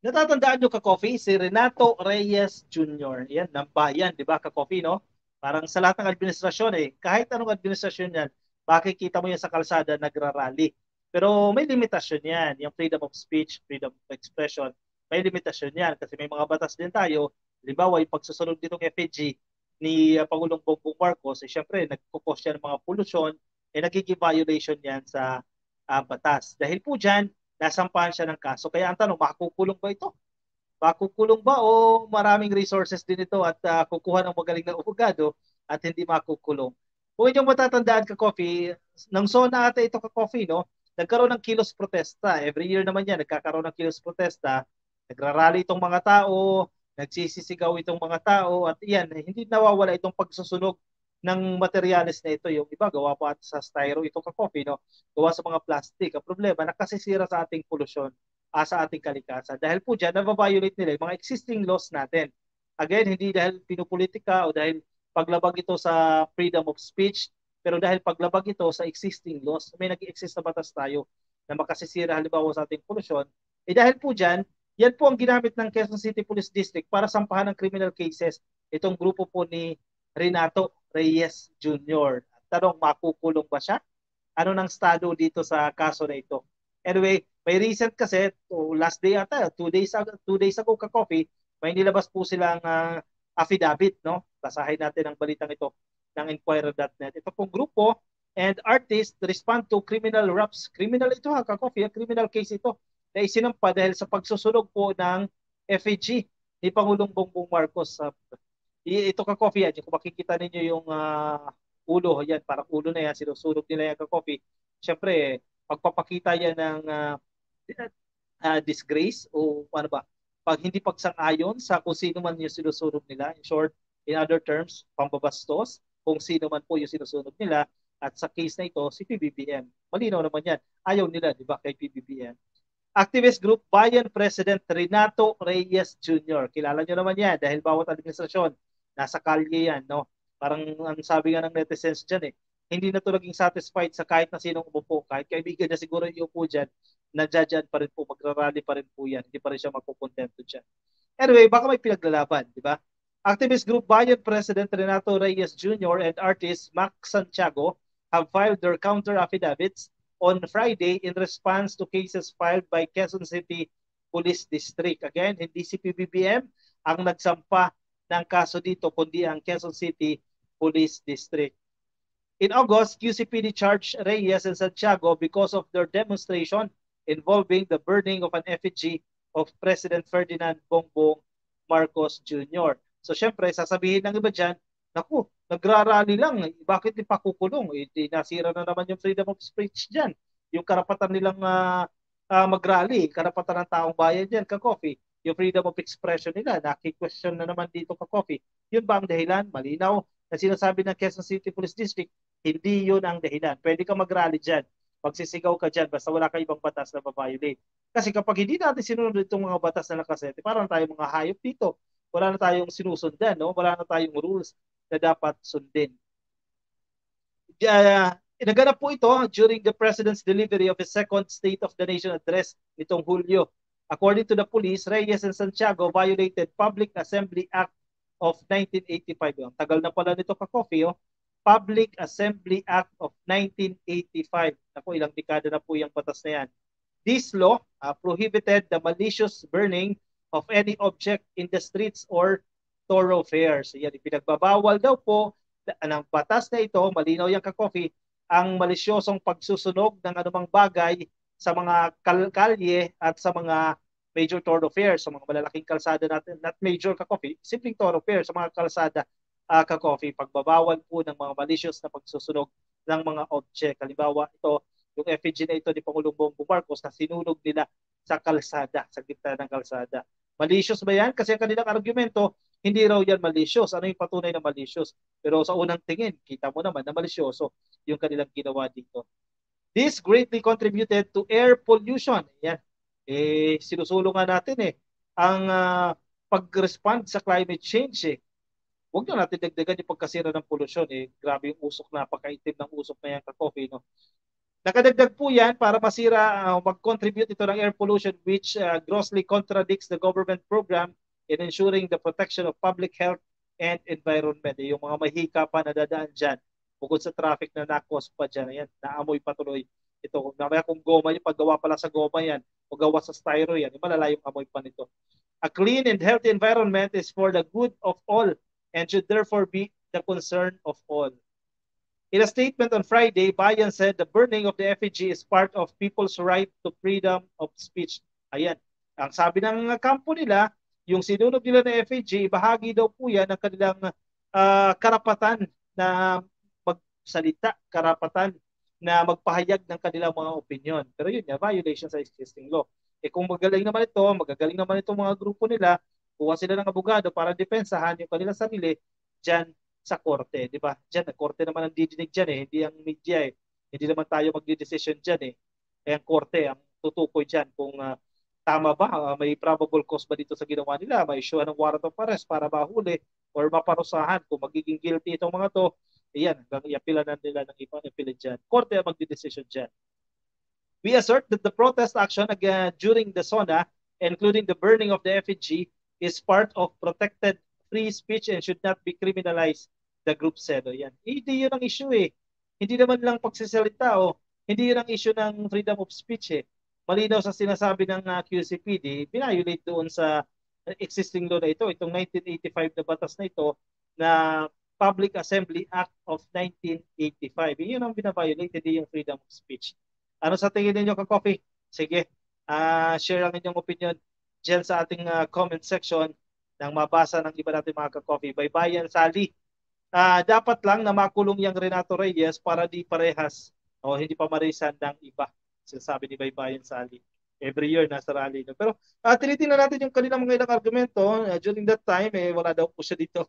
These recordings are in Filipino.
Natatandaan nyo ka-coffee, si Renato Reyes Jr. Yan, ng bayan, di ba, ka-coffee, no? Parang sa lahat ng administrasyon, kahit anong administrasyon yan, makikita mo yan sa kalsada nagrarally. Pero may limitasyon yan, yung freedom of speech, freedom of expression, may limitasyon yan kasi may mga batas din tayo. Halimbawa, yung pagsusunod nitong FAG ni Pangulong Bongbong Marcos, syempre, nagkukos yan ng mga polusyon, nagiging violation yan sa batas. Dahil po dyan, nasampahan siya ng kaso. Kaya ang tanong, makukulong ba ito? Makukulong ba o maraming resources din ito at kukuha ng magaling na abogado at hindi makukulong? Kung inyong matatandaan ka, Coffee, nang SONA ata ito ka, Coffee, no? Nagkaroon ng kilos protesta. Every year naman yan, nagkakaroon ng kilos protesta. Nagrarally itong mga tao, nagsisisigaw itong mga tao, at iyan, hindi nawawala itong pagsusunog ng materyales na ito. Yung iba, gawa pa at sa styro, ito ka, Coffee, no? Gawa sa mga plastic. Ang problema, nakasisira sa ating polusyon, sa ating kalikasan. Dahil po dyan, nababiolate nila yung mga existing laws natin. Again, hindi dahil pinupolitika o dahil paglabag ito sa freedom of speech, pero dahil paglabag ito sa existing laws, may nag-exist na batas tayo na makasisira halimbawa sa ating polusyon. Dahil po dyan, yan po ang ginamit ng Quezon City Police District para sampahan ng criminal cases itong grupo po ni Renato Reyes Jr. Tanong, makukulong ba siya? Ano nang estado dito sa kaso na ito? Anyway, may recent kasi, last day ata, 2 days ago ka-coffee, may nilabas po silang affidavit, no? Basahin natin ang balitang ito ng Inquirer.net. Ito pong grupo and artists respond to criminal raps. Criminal ito ha, ka-coffee, criminal case ito na isinampa dahil sa pagsusunog po ng FAG ni Pangulong Bongbong Marcos. Ito ka-coffee yan, kung makikita ninyo yung ulo, yan, parang ulo na yan, sinusunog nila yan ka-coffee. Siyempre, pagpapakita yan ng disgrace o ano ba, pag hindi pagsang-ayon sa kung sino man yung sinusunog nila. In short, in other terms, pambabastos, kung sino man po yung sinusunog nila. At sa case na ito, si PBBM. Malinaw naman yan. Ayaw nila, di ba, kay PBBM. Activist group Bayan President Renato Reyes Jr. Kilala nyo naman yan dahil bawat administrasyon, nasa kalye yan, no? Parang ang sabi nga ng netizens dyan hindi na to naging satisfied sa kahit na sinong umupo. Kahit kaibigan na siguro yung upo dyan, nadjadyan pa rin po, magrarally pa rin po yan. Hindi pa rin siya magkukontento dyan. Anyway, baka may pinaglalaban, di ba? Activist group Bayan President Renato Reyes Jr. and artist Max Santiago have filed their counter affidavits on Friday in response to cases filed by Quezon City Police District. Again, hindi si PBBM ang nagsampa ng kaso dito, kundi ang Quezon City Police District. In August, QCPD charged Reyes and Santiago because of their demonstration involving the burning of an effigy of President Ferdinand Bongbong Marcos Jr. So syempre, sasabihin ng iba dyan, naku, nagrarally lang, bakit di pa kukulong? Nasira na naman yung freedom of speech dyan. Yung karapatan nilang mag-rally, karapatan ng taong bayan dyan, ka-coffee. Yung freedom of expression nila, naki-question na naman dito ka-coffee. Yun ba ang dahilan? Malinaw na sinasabi ng Quezon City Police District, hindi yun ang dahilan. Pwede ka mag-rally dyan, magsisigaw ka dyan, basta wala ka ibang batas na ma-violate. Kasi kapag hindi natin sinunod itong mga batas na nakasete, parang tayo mga hayop dito. Wala na tayong sinusundan, no? Wala na tayong rules na dapat sundin. Naganap po ito during the President's delivery of his second State of the Nation address nitong Hulyo. According to the police, Reyes and Santiago violated Public Assembly Act of 1985. Ang tagal na pala nito ka-coffee, Public Assembly Act of 1985. Ako, ilang dekada na po yung batas na yan. This law prohibited the malicious burning of any object in the streets or thoroughfares. Yan, ipinagbabawal daw po ng batas na ito, malinaw yung ka-coffee, ang malisyosong pagsusunog ng anumang bagay sa mga kalye at sa mga major thoroughfares, sa mga malalaking kalsada natin, not major ka-coffee, simpleng thoroughfare, sa mga kalsada ka-coffee, pagbabawal po ng mga malicious na pagsusunog ng mga object. Halimbawa, ito, yung effigy na ito ni Pangulong Bongbong Marcos na sinunog nila sa kalsada, sa gitna ng kalsada. Malicious ba yan? Kasi ang kanilang argumento, hindi raw yan malicious. Ano yung patunay na malicious? Pero sa unang tingin, kita mo naman na malisyoso yung kanilang ginawa dito. This greatly contributed to air pollution. Yan. Sinusulong nga natin ang pag-respond sa climate change Huwag nyo natin dagdagan yung pagkasira ng polusyon Grabe yung usok, napakaitim ng usok na yan ka-coffee, no? Nakadagdag po yan para masira, mag-contribute ito ng air pollution which grossly contradicts the government program in ensuring the protection of public health and environment. Yung mga mahika pa na dadaan dyan, bukod sa traffic na nakos pa dyan, ayan, naamoy patuloy ito. Namaya kung goma, yung paggawa pala sa goma yan, o gawa sa styro yan, yung malalayong amoy pa nito. A clean and healthy environment is for the good of all and should therefore be the concern of all. In a statement on Friday, Bayan said the burning of the effigy is part of people's right to freedom of speech. Ayan. Ang sabi ng kampo nila, yung sinunog nila ng effigy, bahagi daw po yan ng kanilang karapatan na magsalita, karapatan na magpahayag ng kanilang mga opinion. Pero yun nga, violation sa existing law. Eh kung magagaling naman itong mga grupo nila, kuha sila ng abogado para depensahan yung kanilang sarili, dyan sa korte, di ba? Diyan, korte naman ang didinig diyan eh, hindi ang media eh. Hindi naman tayo magdi-decision diyan eh. Eh ang korte ang tutukoy diyan kung tama ba, may probable cause ba dito sa ginawa nila, may issue ng warrant of arrest para mahuli or maparusahan kung magiging guilty itong mga to. Iyan, hanggang iapila na nila ng ibang appeal diyan. Korte ang magdi-decision diyan. We assert that the protest action again during the SONA, including the burning of the effigy, is part of protected free speech and should not be criminalized, the group said. O yan. Hindi yun ang issue eh. Hindi naman lang pagsisalita o hindi yun ang issue ng freedom of speech eh. Malinaw sa sinasabi ng QCPD, binayolate doon sa existing law na ito, itong 1985 na batas na ito na Public Assembly Act of 1985. Yun ang binabiolate, hindi yung freedom of speech. Ano sa tingin ninyo, ka-coffee? Sige, share ang inyong opinion dyan sa ating comment section nang mabasa ng iba natin mga ka-coffee. Baybayan Sally. Dapat lang na makulong yung Renato Reyes para di parehas o hindi pa marisan ng iba. Sinasabi ni Baybayan Sally. Every year nasa rally. No? Pero tinitingnan natin yung kanilang mga ilang argumento. During that time, wala daw po siya dito.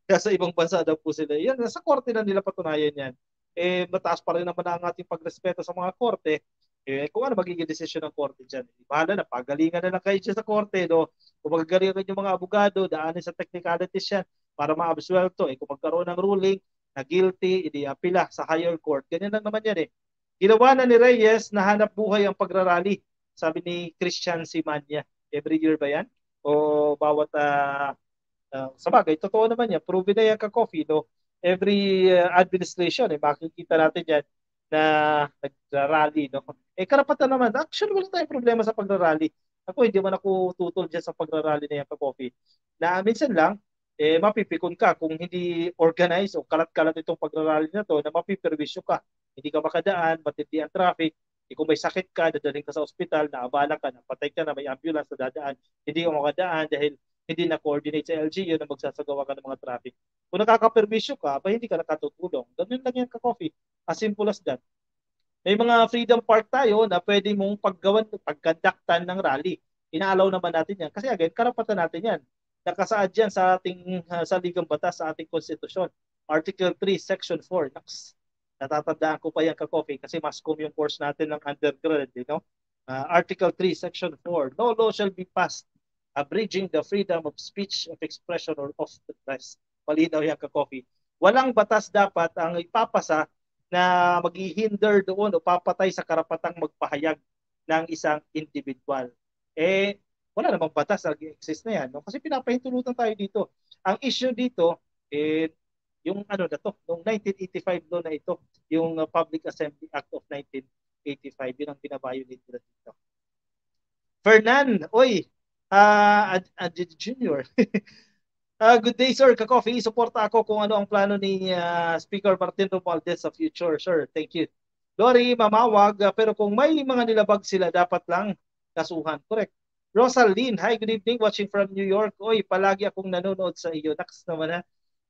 Kaya ibang bansa daw po sila. Yan, nasa korte na nila patunayan yan. Mataas pa rin naman ang ating pagrespeto sa mga korte. Kung ano magiging desisyon ng korte dyan. Bahala na, pagalingan na lang kayo dyan sa korte. No? Kung magagalingan yung mga abogado, daanin sa technicalities yan para ma-absuelto. Kung magkaroon ng ruling na guilty, i-apila sa higher court. Ganyan lang naman yan eh. Ginawa na ni Reyes na hanap buhay ang pagrarally. Sabi ni Christian Simanya. Every year ba yan? O bawat sa bagay, totoo naman yan. Proven na yan ka-coffee, no? Every administration, makikita natin yan na nagra-rally, no? Karapatan naman. Actually, wala tayong problema sa pagra-rally. Ako, hindi man ako tutol dyan sa pagra-rally na yan ka-coffee. Na minsan lang, mapipikon ka kung hindi organized o kalat-kalat itong pagra-rally na to, na mapiperwisyo ka. Hindi ka makadaan, matindi ang traffic, kung may sakit ka, dadaling ka sa ospital, naabala ka, napatay ka na, may ambulance na dadaan, hindi ka makadaan dahil hindi na-coordinate sa LGU na magsasagawa ka ng mga traffic. Kung nakaka-permisyo ka, ba hindi ka nakatutulong. Ganun lang yan ka-coffee. As simple as that. May mga freedom park tayo na pwede mong pagkandaktan ng rally. Inaalaw naman natin yan. Kasi again, karapatan natin yan. Nakasaad yan sa ating saligang batas, sa ating konstitusyon. Article 3, Section 4. Naks, natatandaan ko pa yan ka-coffee kasi mascom yung course natin ng undergrad. You know? Article 3, Section 4. No law shall be passed abridging the freedom of speech, of expression, or of the press. Malinaw yan ka-coffee. Walang batas dapat ang ipapasa na maghihinder doon o papatay sa karapatang magpahayag ng isang individual. Wala namang batas na exist na yan. No? Kasi pinapahintulutan tayo dito. Ang issue dito, yung ano na to, noong 1985 law na ito, yung Public Assembly Act of 1985, yun ang binabiolate nila dito. Fernan, oy, Junior. Good day, sir. Ka-coffee, suporta ako kung ano ang plano ni Speaker Martin Romualdez sa future, sir. Thank you. Lori, mamawag, pero kung may mga nilabag sila, dapat lang kasuhan. Correct. Rosaline, hi, good evening. Watching from New York. Oy, palagi akong nanonood sa iyo. Naks naman ha.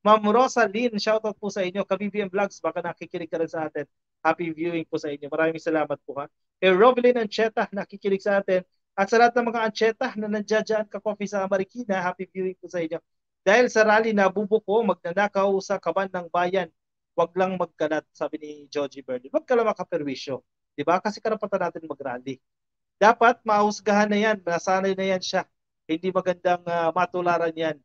Ma'am Rosaline, shoutout po sa inyo. Ka-BBM Vlogs, baka nakikinig ka rin sa atin. Happy viewing po sa inyo. Maraming salamat po ha. Rovelyn Ancheta, nakikinig sa atin. At sa lahat ng mga Ancheta na nandiyan ka-coffee sa Marikina, happy viewing po sa inyo. Dahil sa rally na bubuko, magnanakaw sa kaban ng bayan, wag lang magkalat, sabi ni Joji Bernal. Wag ka lang makaperwisyo. Diba? Kasi karapatan natin mag-rally. Dapat mahusgahan na yan, nasanay na yan siya. Hindi magandang matularan yan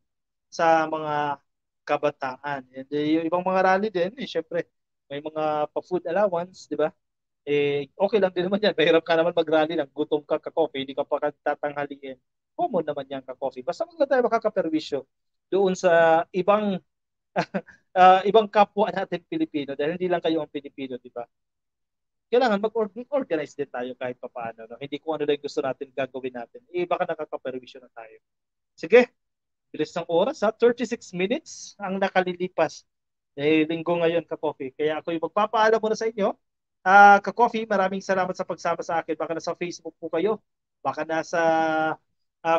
sa mga kabataan. And, yung ibang mga rally din, syempre, may mga pa-food allowance, di ba? Okay lang din naman yan. Mahirap ka naman mag-rally lang, gutom ka ka-coffee, hindi ka pa tatanghaliin. Common naman yan ka-coffee. Basta wag na tayo makakaperwisyo doon sa ibang kapwa natin Pilipino dahil hindi lang kayo ang Pilipino, di ba? Kailangan mag-organize din tayo kahit pa paano. No? Hindi kung ano lang gusto natin gagawin natin. Baka nakakaperwisyo na tayo. Sige, bilis ng oras ha. 36 minutes ang nakalilipas. Linggo ngayon ka-coffee. Kaya ako yung magpapaalam muna sa inyo. Ka-coffee, maraming salamat sa pagsama sa akin. Baka nasa Facebook po kayo. Baka nasa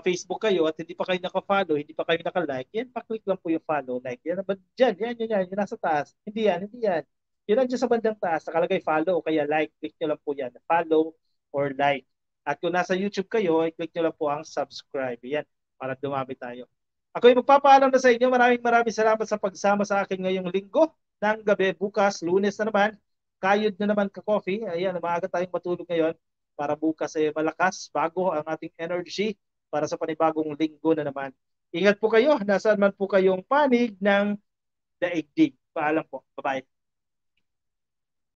Facebook kayo at hindi pa kayo naka-follow, hindi pa kayo naka-like. Yan, pa-click lang po yung follow, like. Yan, dyan, yan, yung nasa taas. Hindi yan. Yan ang dyan sa bandang taas. Nakalagay follow, kaya like. Click nyo lang po yan. Follow or like. At kung nasa YouTube kayo, i-click nyo lang po ang subscribe. Yan, para dumami tayo. Ako ay magpapaalam na sa inyo. Maraming salamat sa pagsama sa akin ngayong linggo ng gabi. Bukas, Lunes na naman. Kayod na naman ka-coffee. Ayan, maaga tayong matulog ngayon para bukas malakas, bago ang ating energy para sa panibagong linggo na naman. Ingat po kayo. Nasaan man po kayong panig ng daigdig. Paalam po. Bye-bye.